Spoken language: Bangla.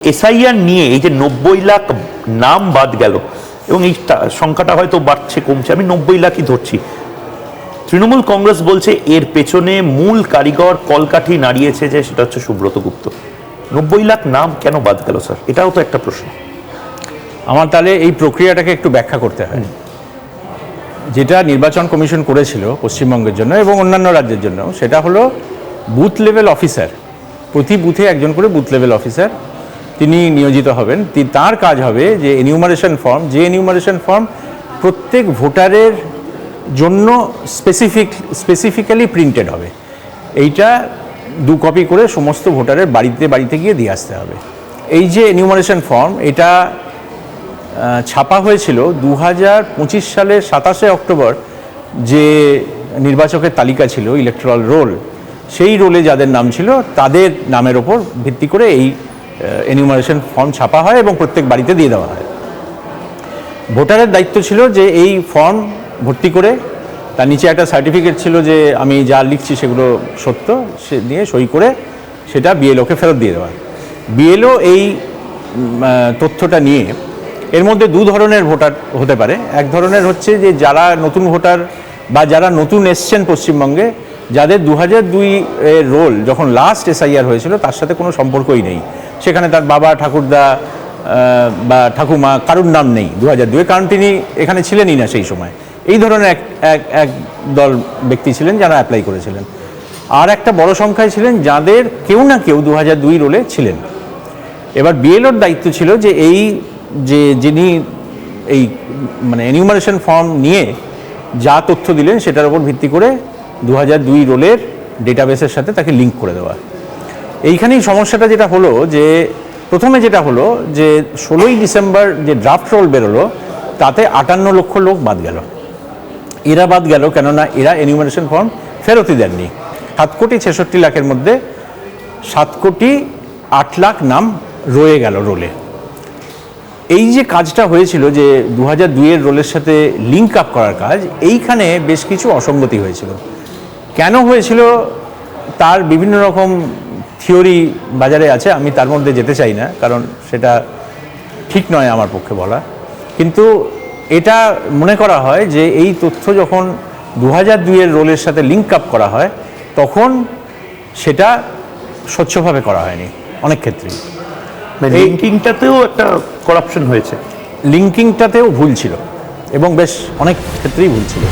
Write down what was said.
এসআইআর নিয়ে এই যে 90 লাখ নাম বাদ গেল এবং এই সংখ্যাটা হয়তো বাড়ছে কমছে, আমি 90 লাখই ধরছি। তৃণমূল কংগ্রেস বলছে এর পেছনে মূল কারিগর কলকাঠি নাড়িয়েছে যে সেটা হচ্ছে সুব্রত গুপ্ত। 90 লাখ নাম কেন বাদ গেল স্যার? এটাও তো একটা প্রশ্ন। আমার তাহলে এই প্রক্রিয়াটাকে একটু ব্যাখ্যা করতে হয়। যেটা নির্বাচন কমিশন করেছিল পশ্চিমবঙ্গের জন্য এবং অন্যান্য রাজ্যের জন্য, সেটা হলো বুথ লেভেল অফিসার, প্রতি বুথে একজন করে বুথ লেভেল অফিসার তিনি নিয়োজিত হবেন। তার কাজ হবে যে এনিউমারেশন ফর্ম প্রত্যেক ভোটারের জন্য স্পেসিফিক্যালি প্রিন্টেড হবে। এইটা 2 কপি করে সমস্ত ভোটারের বাড়িতে গিয়ে দিয়ে আসতে হবে। এই যে এনিউমারেশন ফর্ম, এটা ছাপা হয়েছিল 2025 সালের 27শে অক্টোবর। যে নির্বাচকের তালিকা ছিল, ইলেকট্রাল রোল, সেই রোলে যাদের নাম ছিল তাদের নামের ওপর ভিত্তি করে এই এনিউমারেশন ফর্ম ছাপা হয় এবং প্রত্যেক বাড়িতে দিয়ে দেওয়া হয়। ভোটারের দায়িত্ব ছিল যে এই ফর্ম ভর্তি করে তার নিচে একটা সার্টিফিকেট ছিল যে আমি যা লিখছি সেগুলো সত্য, সে নিয়ে সই করে সেটা বিএলওকে ফেরত দিয়ে দেওয়া। বিএলও এই তথ্যটা নিয়ে, এর মধ্যে 2 ধরনের ভোটার হতে পারে। এক ধরনের হচ্ছে যে যারা নতুন ভোটার বা যারা নতুন এসছেন পশ্চিমবঙ্গে, যাদের 2002 এর রোল যখন লাস্ট এসআইআর হয়েছিল তার সাথে কোনো সম্পর্কই নেই, সেখানে তার বাবা, ঠাকুরদা বা ঠাকুমা কারুর নাম নেই 2002, কারণ তিনি এখানে ছিলেনই না সেই সময়। এই ধরনের এক দল ব্যক্তি ছিলেন যারা অ্যাপ্লাই করেছিলেন। আর একটা বড় সংখ্যায় ছিলেন যাদের কেউ না কেউ 2002 রোলে ছিলেন। এবার বিএলওর দায়িত্ব ছিল যে যিনি এই এনিউমারেশন ফর্ম নিয়ে যা তথ্য দিলেন সেটার উপর ভিত্তি করে 2002 রোলের ডেটাবেসের সাথে তাকে লিঙ্ক করে দেওয়া। এইখানেই সমস্যাটা যেটা হলো, যে প্রথমে যেটা হলো যে 16ই ডিসেম্বর যে ড্রাফট রোল বেরোলো তাতে 58 লক্ষ লোক বাদ গেল। এরা বাদ গেল কেননা এরা এনিউমারেশন ফর্ম ফেরতই দেননি। 7,66,00,000-এর মধ্যে 7,08,00,000 নাম রয়ে গেল রোলে। এই যে কাজটা হয়েছিল, যে 2002 এর রোলের সাথে লিঙ্ক আপ করার কাজ, এইখানে বেশ কিছু অসঙ্গতি হয়েছিল। কেন হয়েছিল তার বিভিন্ন রকম থিওরি বাজারে আছে, আমি তার মধ্যে যেতে চাই না, কারণ সেটা ঠিক নয় আমার পক্ষে বলা। কিন্তু এটা মনে করা হয় যে এই তথ্য যখন 2002 এর রোলের সাথে লিঙ্ক আপ করা হয় তখন সেটা স্বচ্ছভাবে করা হয়নি অনেক ক্ষেত্রেই। লিঙ্কিংটাতেও একটা করাপশন হয়েছে, লিঙ্কিংটাতেও ভুল ছিল এবং বেশ অনেক ক্ষেত্রেই ভুল ছিল।